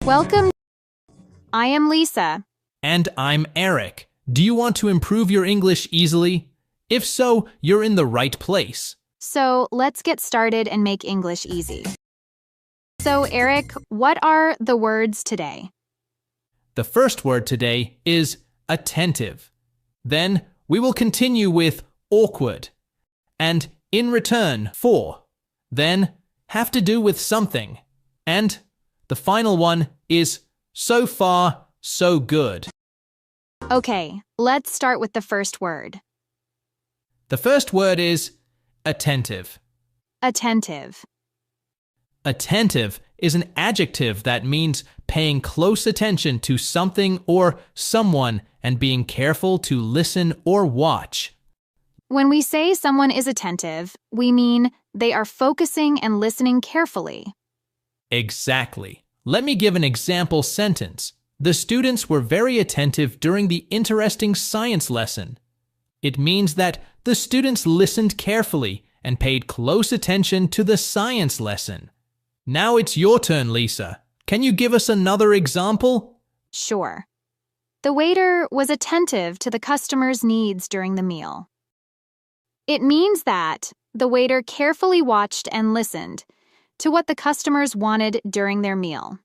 Welcome. I am Lisa. And I'm Eric. Do you want to improve your English easily? If so, you're in the right place. So let's get started and make English easy. So Eric, what are the words today? The first word today is attentive. Then we will continue with awkward. And in return, for. Then have to do with something. And the final one is so far, so good. Okay, let's start with the first word. The first word is attentive. Attentive. Attentive is an adjective that means paying close attention to something or someone and being careful to listen or watch. When we say someone is attentive, we mean they are focusing and listening carefully. Exactly. Let me give an example sentence. The students were very attentive during the interesting science lesson. It means that the students listened carefully and paid close attention to the science lesson. Now it's your turn, Lisa. Can you give us another example? Sure. The waiter was attentive to the customer's needs during the meal. It means that the waiter carefully watched and listened to what the customers wanted during their meal.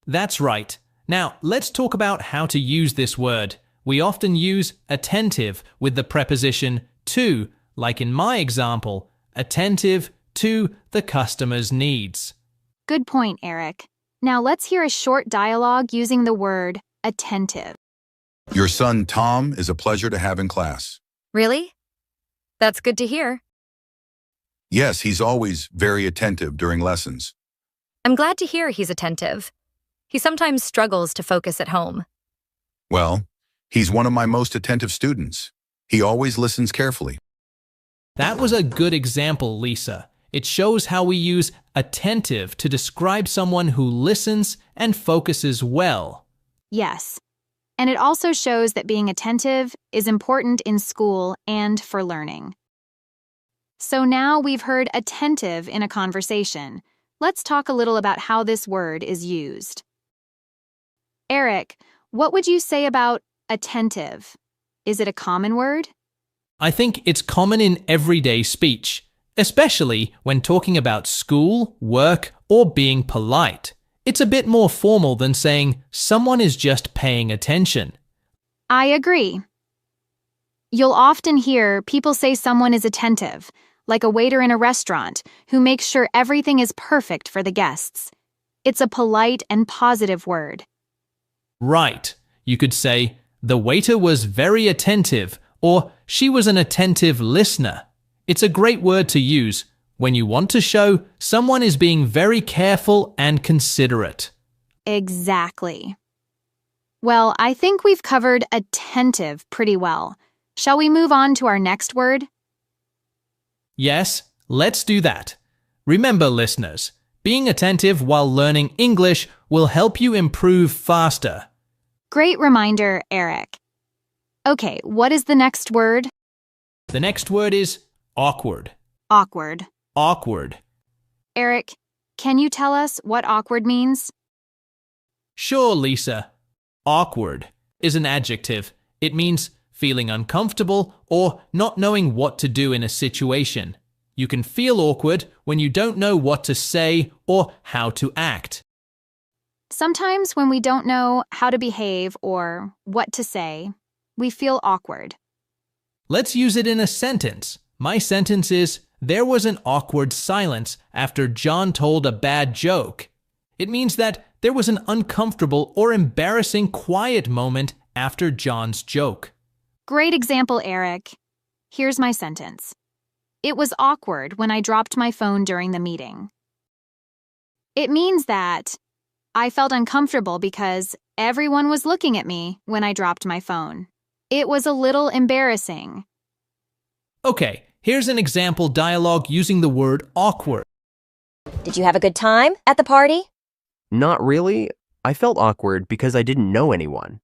That's right. Now, let's talk about how to use this word. We often use attentive with the preposition to, like in my example, attentive to the customer's needs. Good point, Eric. Now let's hear a short dialogue using the word attentive. Your son, Tom, is a pleasure to have in class. Really? That's good to hear. Yes, he's always very attentive during lessons. I'm glad to hear he's attentive. He sometimes struggles to focus at home. Well, he's one of my most attentive students. He always listens carefully. That was a good example, Lisa. It shows how we use attentive to describe someone who listens and focuses well. Yes. And it also shows that being attentive is important in school and for learning. So now we've heard attentive in a conversation. Let's talk a little about how this word is used. Eric, what would you say about attentive? Is it a common word? I think it's common in everyday speech, especially when talking about school, work, or being polite. It's a bit more formal than saying someone is just paying attention. I agree. You'll often hear people say someone is attentive, like a waiter in a restaurant who makes sure everything is perfect for the guests. It's a polite and positive word. Right. You could say, the waiter was very attentive, or she was an attentive listener. It's a great word to use when you want to show someone is being very careful and considerate. Exactly. Well, I think we've covered attentive pretty well. Shall we move on to our next word? Yes, let's do that. Remember, listeners, being attentive while learning English will help you improve faster. Great reminder, Eric. Okay, what is the next word? The next word is awkward. Awkward. Awkward. Eric, can you tell us what awkward means? Sure, Lisa. Awkward is an adjective. It means feeling uncomfortable or not knowing what to do in a situation. You can feel awkward when you don't know what to say or how to act. Sometimes when we don't know how to behave or what to say, we feel awkward. Let's use it in a sentence. My sentence is, there was an awkward silence after John told a bad joke. It means that there was an uncomfortable or embarrassing quiet moment after John's joke. Great example, Eric. Here's my sentence. It was awkward when I dropped my phone during the meeting. It means that I felt uncomfortable because everyone was looking at me when I dropped my phone. It was a little embarrassing. Okay, here's an example dialogue using the word awkward. Did you have a good time at the party? Not really. I felt awkward because I didn't know anyone.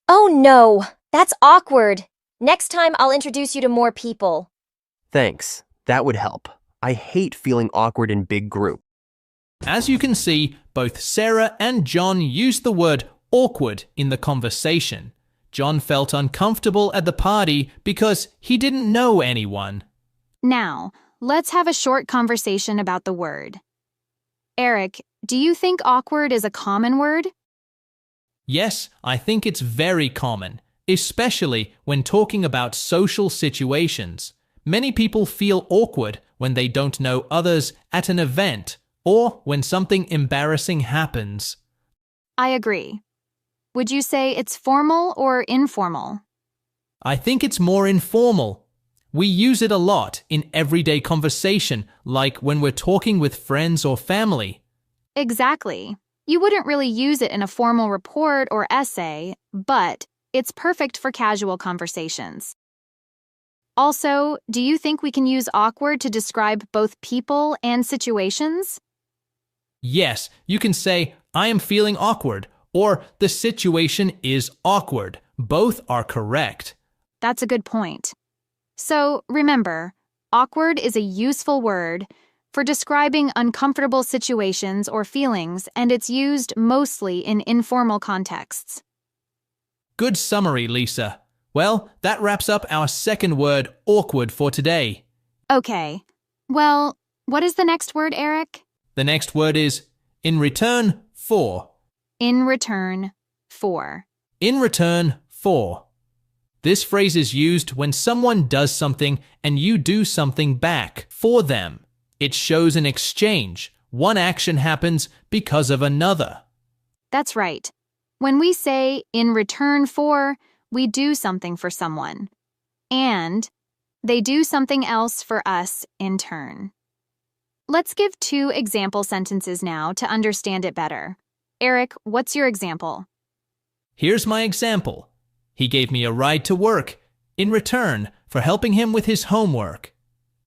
Oh no, that's awkward. Next time I'll introduce you to more people. Thanks. That would help. I hate feeling awkward in big groups. As you can see, both Sarah and John used the word awkward in the conversation. John felt uncomfortable at the party because he didn't know anyone. Now, let's have a short conversation about the word. Eric, do you think awkward is a common word? Yes, I think it's very common, especially when talking about social situations. Many people feel awkward when they don't know others at an event or when something embarrassing happens. I agree. Would you say it's formal or informal? I think it's more informal. We use it a lot in everyday conversation, like when we're talking with friends or family. Exactly. You wouldn't really use it in a formal report or essay, but it's perfect for casual conversations. Also, do you think we can use awkward to describe both people and situations? Yes, you can say, I am feeling awkward, or the situation is awkward. Both are correct. That's a good point. So, remember, awkward is a useful word for describing uncomfortable situations or feelings, and it's used mostly in informal contexts. Good summary, Lisa. Well, that wraps up our second word, awkward, for today. Okay. Well, what is the next word, Eric? The next word is in return for. In return for. In return for. This phrase is used when someone does something and you do something back for them. It shows an exchange. One action happens because of another. That's right. When we say in return for, we do something for someone. And they do something else for us in turn. Let's give 2 example sentences now to understand it better. Eric, what's your example? Here's my example. He gave me a ride to work in return for helping him with his homework.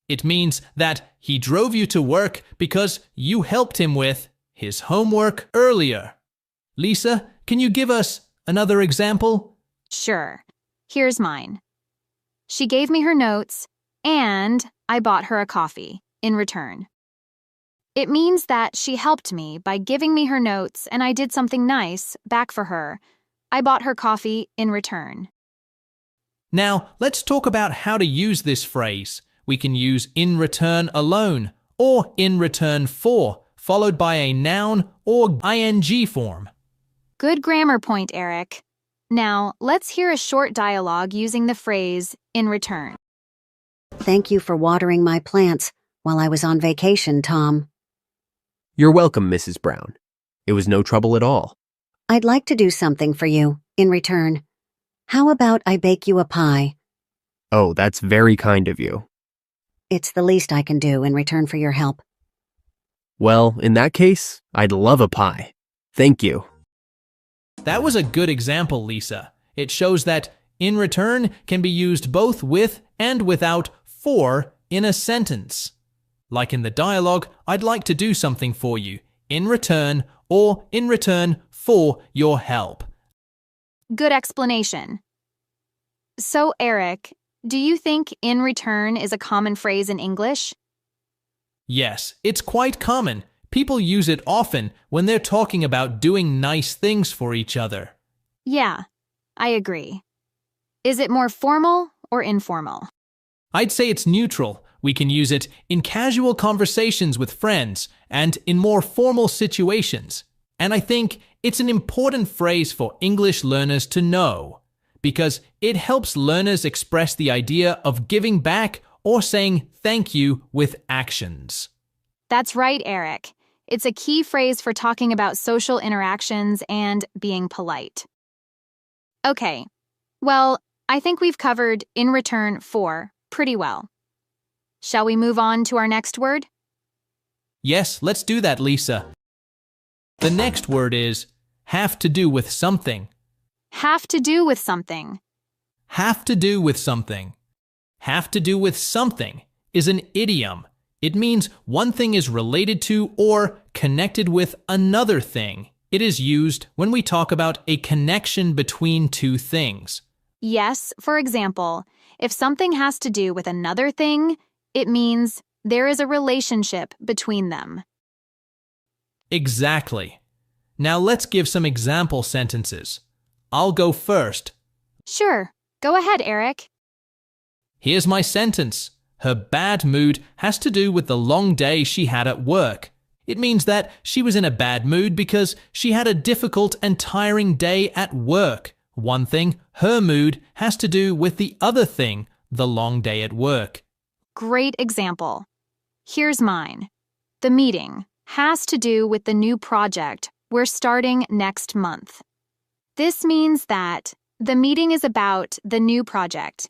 It means that he drove you to work because you helped him with his homework earlier. Lisa, can you give us another example? Sure. Here's mine. She gave me her notes, and I bought her a coffee in return. It means that she helped me by giving me her notes, and I did something nice back for her. I bought her coffee in return. Now, let's talk about how to use this phrase. We can use in return alone or in return for, followed by a noun or ing form. Good grammar point, Eric. Now, let's hear a short dialogue using the phrase in return. Thank you for watering my plants while I was on vacation, Tom. You're welcome, Mrs. Brown. It was no trouble at all. I'd like to do something for you in return. How about I bake you a pie? Oh, that's very kind of you. It's the least I can do in return for your help. Well, in that case, I'd love a pie. Thank you. That was a good example, Lisa. It shows that in return can be used both with and without for in a sentence. Like in the dialogue, I'd like to do something for you, in return or in return for your help. Good explanation. So, Eric, do you think in return is a common phrase in English? Yes, it's quite common. People use it often when they're talking about doing nice things for each other. Yeah, I agree. Is it more formal or informal? I'd say it's neutral. We can use it in casual conversations with friends and in more formal situations. And I think it's an important phrase for English learners to know because it helps learners express the idea of giving back or saying thank you with actions. That's right, Eric. It's a key phrase for talking about social interactions and being polite. Okay, well, I think we've covered in return for pretty well. Shall we move on to our next word? Yes, let's do that, Lisa. The next word is have to do with something. Have to do with something. Have to do with something. Have to do with something is an idiom. It means one thing is related to or connected with another thing. It is used when we talk about a connection between two things. Yes, for example, if something has to do with another thing, it means there is a relationship between them. Exactly. Now let's give some example sentences. I'll go first. Sure, go ahead, Eric. Here's my sentence. Her bad mood has to do with the long day she had at work. It means that she was in a bad mood because she had a difficult and tiring day at work. One thing, her mood, has to do with the other thing, the long day at work. Great example. Here's mine. The meeting has to do with the new project we're starting next month. This means that the meeting is about the new project.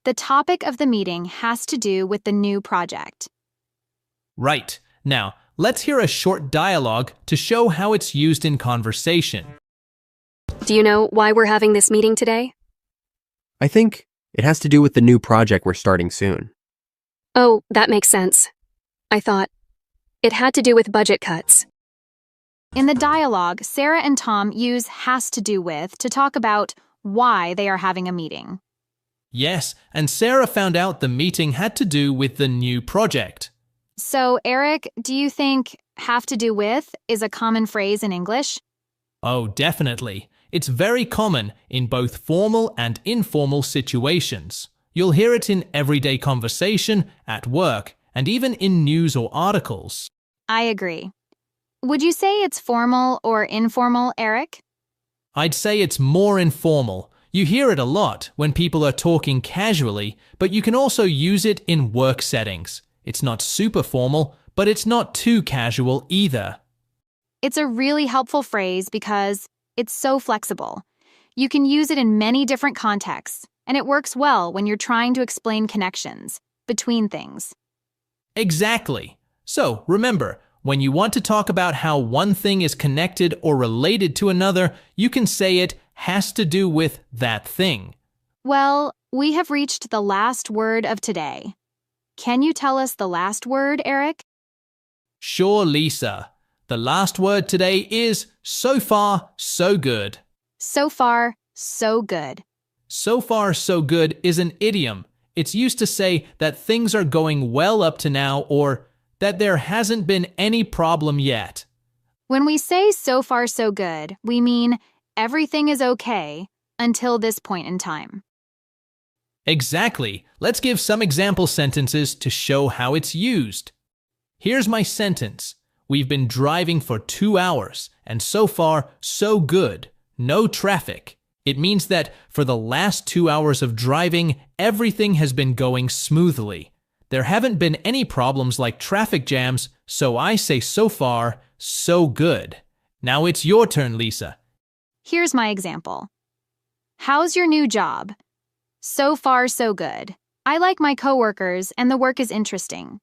The topic of the meeting has to do with the new project. Right. Now, let's hear a short dialogue to show how it's used in conversation. Do you know why we're having this meeting today? I think it has to do with the new project we're starting soon. Oh, that makes sense. I thought it had to do with budget cuts. In the dialogue, Sarah and Tom use has to do with to talk about why they are having a meeting. Yes, and Sarah found out the meeting had to do with the new project. So, Eric, do you think have to do with is a common phrase in English? Oh, definitely. It's very common in both formal and informal situations. You'll hear it in everyday conversation, at work, and even in news or articles. I agree. Would you say it's formal or informal, Eric? I'd say it's more informal. You hear it a lot when people are talking casually, but you can also use it in work settings. It's not super formal, but it's not too casual either. It's a really helpful phrase because it's so flexible. You can use it in many different contexts, and it works well when you're trying to explain connections between things. Exactly. So remember, when you want to talk about how one thing is connected or related to another, you can say it has to do with that thing. Well, we have reached the last word of today. Can you tell us the last word, Eric? Sure, Lisa. The last word today is so far, so good. So far, so good. So far, so good is an idiom. It's used to say that things are going well up to now or that there hasn't been any problem yet. When we say so far, so good, we mean everything is okay until this point in time. Exactly. Let's give some example sentences to show how it's used. Here's my sentence. We've been driving for 2 hours, and so far, so good. No traffic. It means that for the last 2 hours of driving, everything has been going smoothly. There haven't been any problems like traffic jams, so I say so far, so good. Now it's your turn, Lisa. Here's my example. How's your new job? So far, so good. I like my coworkers and the work is interesting.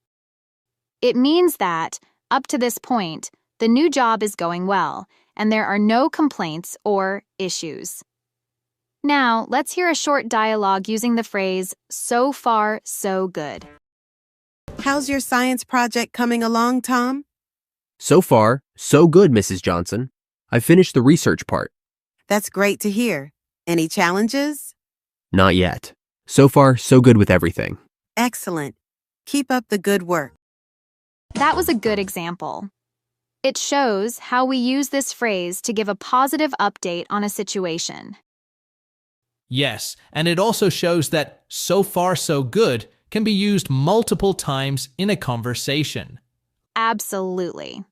It means that, up to this point, the new job is going well, and there are no complaints or issues. Now, let's hear a short dialogue using the phrase, so far, so good. How's your science project coming along, Tom? So far, so good, Mrs. Johnson. I finished the research part. That's great to hear. Any challenges? Not yet. So far, so good with everything. Excellent. Keep up the good work. That was a good example. It shows how we use this phrase to give a positive update on a situation. Yes, and it also shows that so far so good can be used multiple times in a conversation. Absolutely.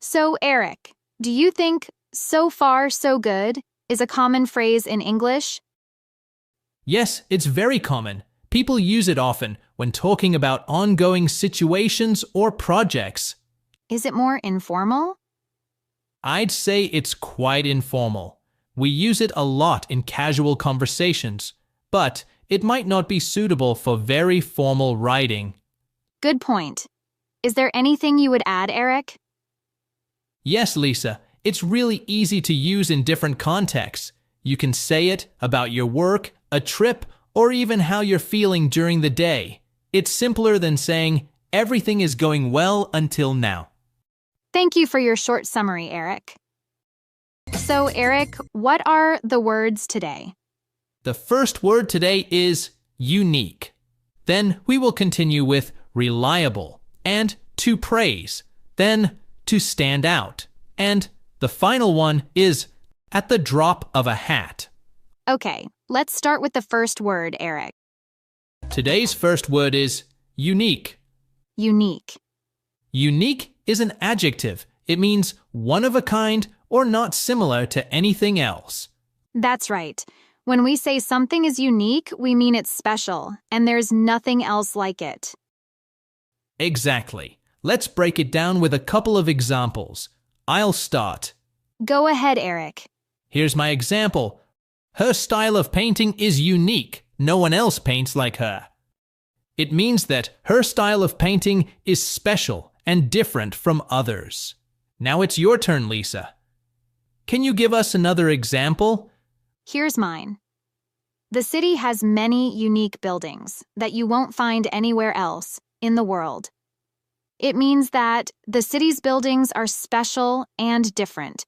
So, Eric, do you think so far so good is a common phrase in English? Yes, it's very common. People use it often when talking about ongoing situations or projects. Is it more informal? I'd say it's quite informal. We use it a lot in casual conversations, but it might not be suitable for very formal writing. Good point. Is there anything you would add, Eric? Yes, Lisa, it's really easy to use in different contexts. You can say it about your work, a trip, or even how you're feeling during the day. It's simpler than saying, everything is going well until now. Thank you for your short summary, Eric. So, Eric, what are the words today? The first word today is unique. Then we will continue with reliable and to praise. Then to stand out. And the final one is at the drop of a hat. Okay, let's start with the first word, Eric. Today's first word is unique. Unique. Unique is an adjective. It means one of a kind or not similar to anything else. That's right. When we say something is unique, we mean it's special, and there's nothing else like it. Exactly. Let's break it down with a couple of examples. I'll start. Go ahead, Eric. Here's my example. Her style of painting is unique. No one else paints like her. It means that her style of painting is special and different from others. Now it's your turn, Lisa. Can you give us another example? Here's mine. The city has many unique buildings that you won't find anywhere else in the world. It means that the city's buildings are special and different.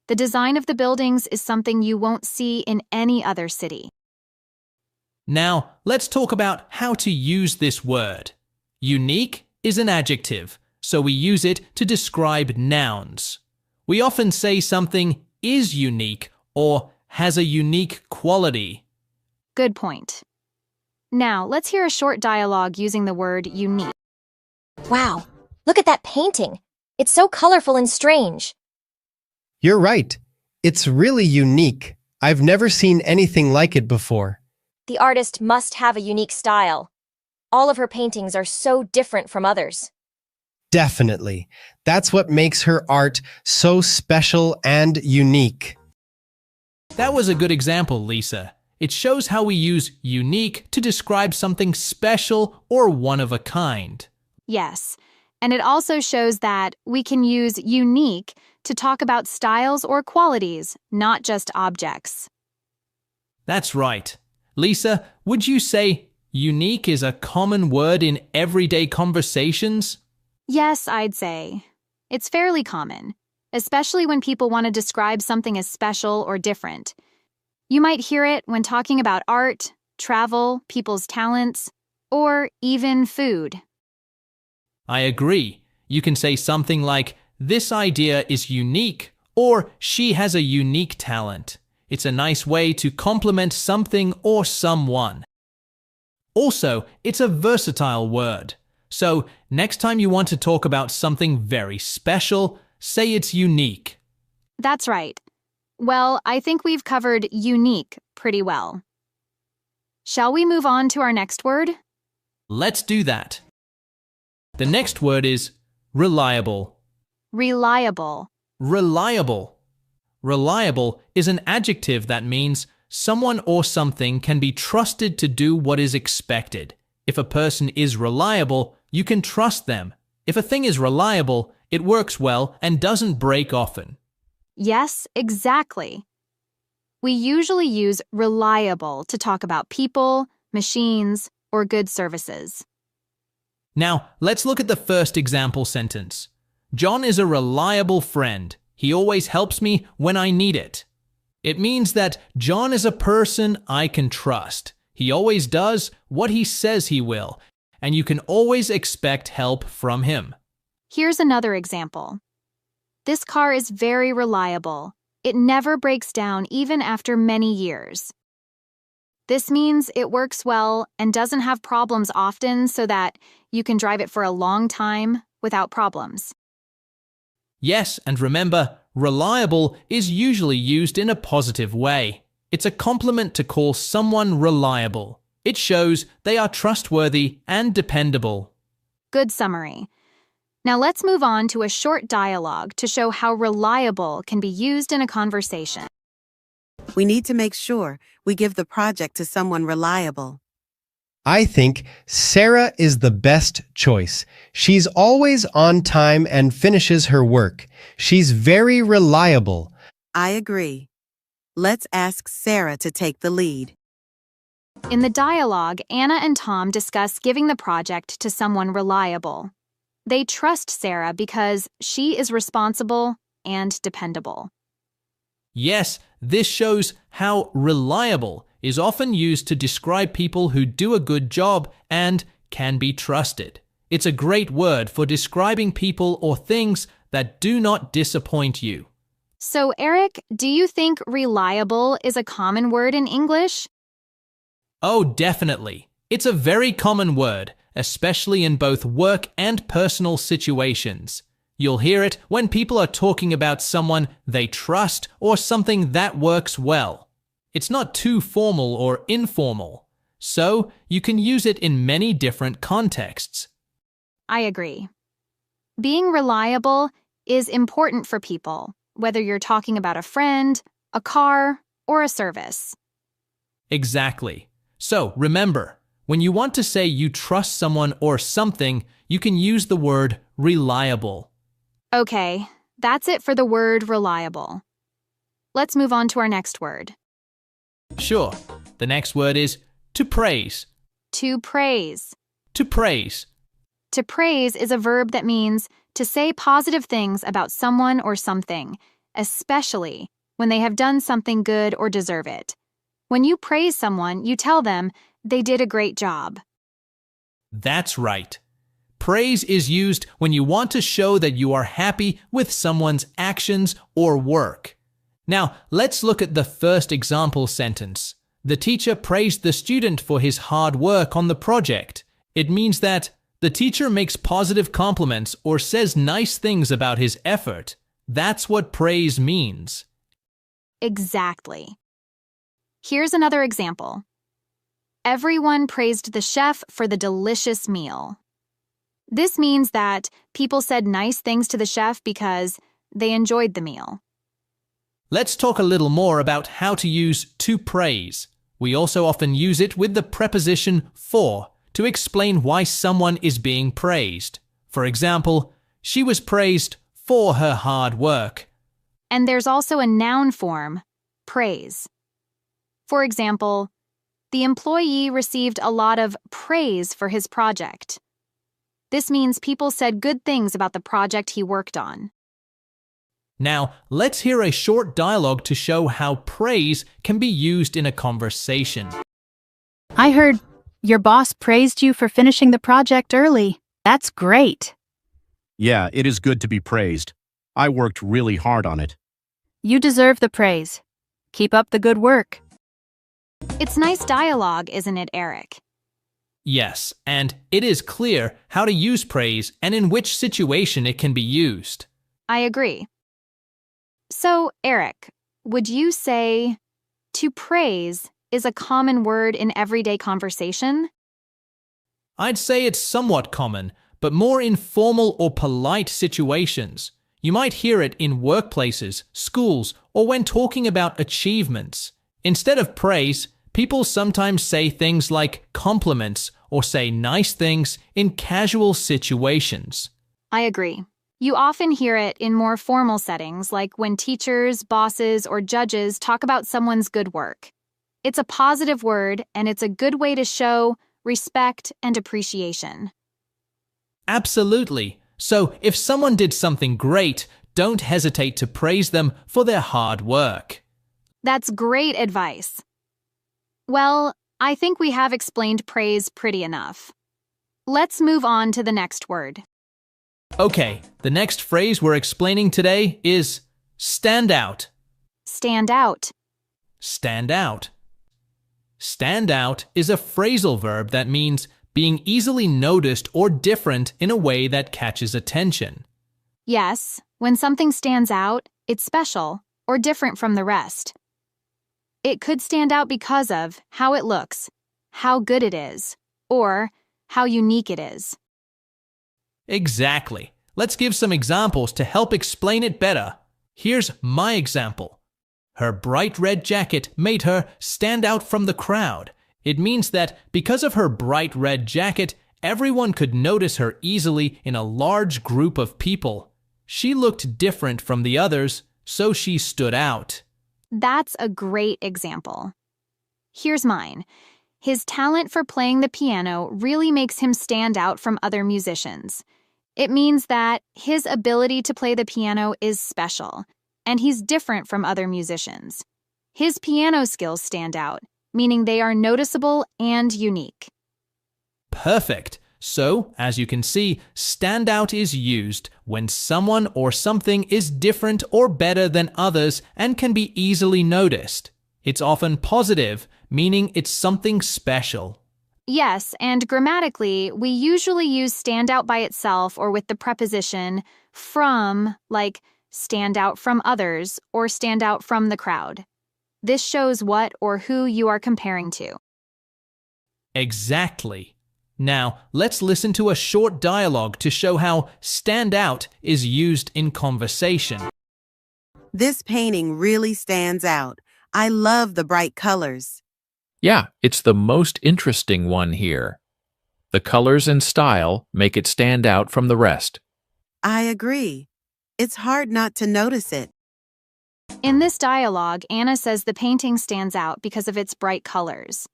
The design of the buildings is something you won't see in any other city. Now, let's talk about how to use this word. Unique is an adjective, so we use it to describe nouns. We often say something is unique or has a unique quality. Good point. Now, let's hear a short dialogue using the word unique. Wow, look at that painting. It's so colorful and strange. You're right. It's really unique. I've never seen anything like it before. The artist must have a unique style. All of her paintings are so different from others. Definitely. That's what makes her art so special and unique. That was a good example, Lisa. It shows how we use unique to describe something special or one of a kind. Yes, and it also shows that we can use unique to talk about styles or qualities, not just objects. That's right. Lisa, would you say unique is a common word in everyday conversations? Yes, I'd say. It's fairly common, especially when people want to describe something as special or different. You might hear it when talking about art, travel, people's talents, or even food. I agree. You can say something like, this idea is unique, or she has a unique talent. It's a nice way to compliment something or someone. Also, it's a versatile word. So, next time you want to talk about something very special, say it's unique. That's right. Well, I think we've covered unique pretty well. Shall we move on to our next word? Let's do that. The next word is reliable. Reliable. Reliable. Reliable is an adjective that means someone or something can be trusted to do what is expected. If a person is reliable, you can trust them. If a thing is reliable, it works well and doesn't break often. Yes, exactly. We usually use reliable to talk about people, machines, or good services. Now, let's look at the first example sentence. John is a reliable friend. He always helps me when I need it. It means that John is a person I can trust. He always does what he says he will, and you can always expect help from him. Here's another example. This car is very reliable. It never breaks down even after many years. This means it works well and doesn't have problems often so that you can drive it for a long time without problems. Yes, and remember, reliable is usually used in a positive way. It's a compliment to call someone reliable. It shows they are trustworthy and dependable. Good summary. Now let's move on to a short dialogue to show how reliable can be used in a conversation. We need to make sure we give the project to someone reliable. I think Sarah is the best choice. She's always on time and finishes her work. She's very reliable. I agree. Let's ask Sarah to take the lead. In the dialogue, Anna and Tom discuss giving the project to someone reliable. They trust Sarah because she is responsible and dependable. Yes, this shows how reliable is often used to describe people who do a good job and can be trusted. It's a great word for describing people or things that do not disappoint you. So, Eric, do you think reliable is a common word in English? Oh, definitely. It's a very common word, especially in both work and personal situations. You'll hear it when people are talking about someone they trust or something that works well. It's not too formal or informal, so you can use it in many different contexts. I agree. Being reliable is important for people, whether you're talking about a friend, a car, or a service. Exactly. So remember, when you want to say you trust someone or something, you can use the word reliable. Okay, that's it for the word reliable. Let's move on to our next word. Sure. The next word is to praise. To praise. To praise. To praise is a verb that means to say positive things about someone or something, especially when they have done something good or deserve it. When you praise someone, you tell them they did a great job. That's right. Praise is used when you want to show that you are happy with someone's actions or work. Now, let's look at the first example sentence. The teacher praised the student for his hard work on the project. It means that the teacher makes positive compliments or says nice things about his effort. That's what praise means. Exactly. Here's another example. Everyone praised the chef for the delicious meal. This means that people said nice things to the chef because they enjoyed the meal. Let's talk a little more about how to use to praise. We also often use it with the preposition for to explain why someone is being praised. For example, she was praised for her hard work. And there's also a noun form, praise. For example, the employee received a lot of praise for his project. This means people said good things about the project he worked on. Now, let's hear a short dialogue to show how praise can be used in a conversation. I heard your boss praised you for finishing the project early. That's great. Yeah, it is good to be praised. I worked really hard on it. You deserve the praise. Keep up the good work. It's nice dialogue, isn't it, Eric? Yes, and it is clear how to use praise and in which situation it can be used. I agree. So, Eric, would you say to praise is a common word in everyday conversation? I'd say it's somewhat common, but more in formal or polite situations. You might hear it in workplaces, schools, or when talking about achievements. Instead of praise, people sometimes say things like compliments or say nice things in casual situations. I agree. You often hear it in more formal settings, like when teachers, bosses, or judges talk about someone's good work. It's a positive word, and it's a good way to show respect and appreciation. Absolutely. So if someone did something great, don't hesitate to praise them for their hard work. That's great advice. Well, I think we have explained praise pretty enough. Let's move on to the next word. Okay, the next phrase we're explaining today is stand out. Stand out. Stand out. Stand out is a phrasal verb that means being easily noticed or different in a way that catches attention. Yes, when something stands out, it's special or different from the rest. It could stand out because of how it looks, how good it is, or how unique it is. Exactly. Let's give some examples to help explain it better. Here's my example. Her bright red jacket made her stand out from the crowd. It means that because of her bright red jacket, everyone could notice her easily in a large group of people. She looked different from the others, so she stood out. That's a great example. Here's mine. His talent for playing the piano really makes him stand out from other musicians. It means that his ability to play the piano is special, and he's different from other musicians. His piano skills stand out, meaning they are noticeable and unique. Perfect. So, as you can see, stand out is used when someone or something is different or better than others and can be easily noticed. It's often positive, meaning it's something special. Yes, and grammatically, we usually use stand out by itself or with the preposition from, like stand out from others or stand out from the crowd. This shows what or who you are comparing to. Exactly. Now, let's listen to a short dialogue to show how stand out is used in conversation. This painting really stands out. I love the bright colors. Yeah, it's the most interesting one here. The colors and style make it stand out from the rest. I agree. It's hard not to notice it. In this dialogue, Anna says the painting stands out because of its bright colors.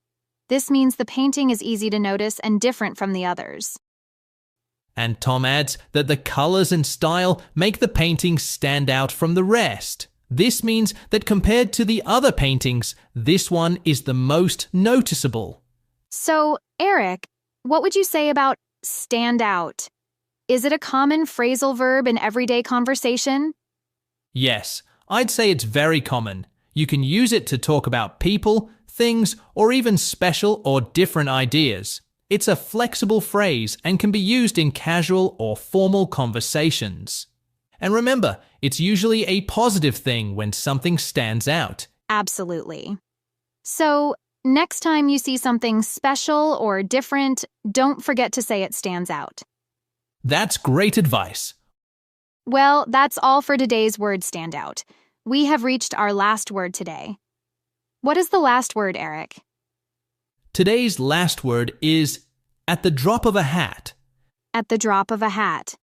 This means the painting is easy to notice and different from the others. And Tom adds that the colors and style make the painting stand out from the rest. This means that compared to the other paintings, this one is the most noticeable. So, Eric, what would you say about stand out? Is it a common phrasal verb in everyday conversation? Yes, I'd say it's very common. You can use it to talk about people, things, or even special or different ideas. It's a flexible phrase and can be used in casual or formal conversations. And remember, it's usually a positive thing when something stands out. Absolutely. So, next time you see something special or different, don't forget to say it stands out. That's great advice. Well, that's all for today's word standout. We have reached our last word today. What is the last word, Eric? Today's last word is at the drop of a hat. At the drop of a hat.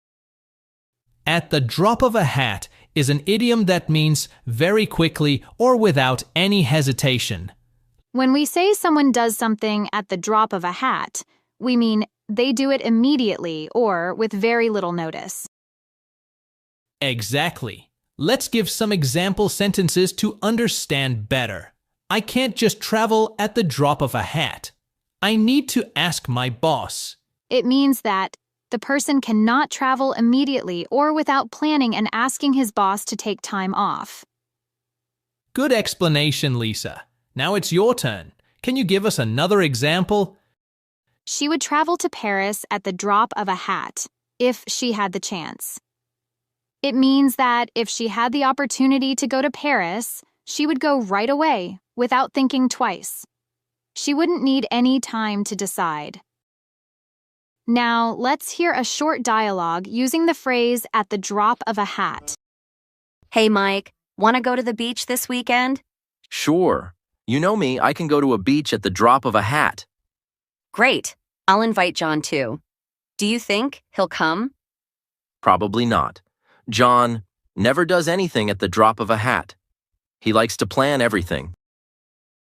At the drop of a hat is an idiom that means very quickly or without any hesitation. When we say someone does something at the drop of a hat, we mean they do it immediately or with very little notice. Exactly. Let's give some example sentences to understand better. I can't just travel at the drop of a hat. I need to ask my boss. It means that the person cannot travel immediately or without planning and asking his boss to take time off. Good explanation, Lisa. Now it's your turn. Can you give us another example? She would travel to Paris at the drop of a hat, if she had the chance. It means that if she had the opportunity to go to Paris, she would go right away, without thinking twice. She wouldn't need any time to decide. Now, let's hear a short dialogue using the phrase at the drop of a hat. Hey, Mike, want to go to the beach this weekend? Sure. You know me, I can go to a beach at the drop of a hat. Great. I'll invite John too. Do you think he'll come? Probably not. John never does anything at the drop of a hat. He likes to plan everything.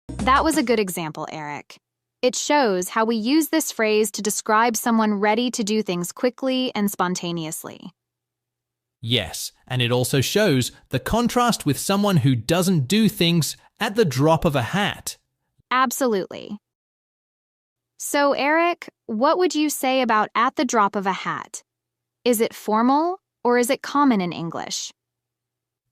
That was a good example, Eric. It shows how we use this phrase to describe someone ready to do things quickly and spontaneously. Yes, and it also shows the contrast with someone who doesn't do things at the drop of a hat. Absolutely. So, Eric, what would you say about at the drop of a hat? Is it formal or is it common in English?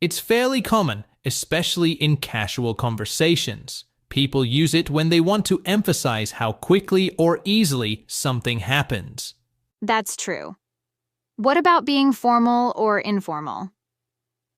It's fairly common, especially in casual conversations. People use it when they want to emphasize how quickly or easily something happens. That's true. What about being formal or informal?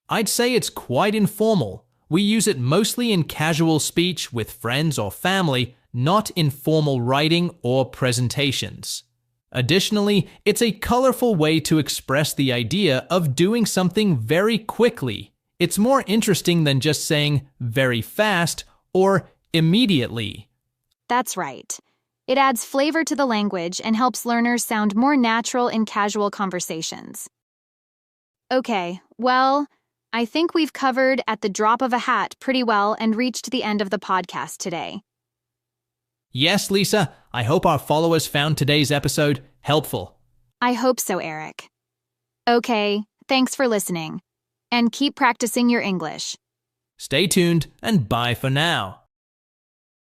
I'd say it's quite informal. We use it mostly in casual speech with friends or family, not in formal writing or presentations. Additionally, it's a colorful way to express the idea of doing something very quickly. It's more interesting than just saying very fast or immediately. That's right. It adds flavor to the language and helps learners sound more natural in casual conversations. Okay, well, I think we've covered at the drop of a hat pretty well and reached the end of the podcast today. Yes, Lisa, I hope our followers found today's episode helpful. I hope so, Eric. Okay, thanks for listening. And keep practicing your English. Stay tuned and bye for now.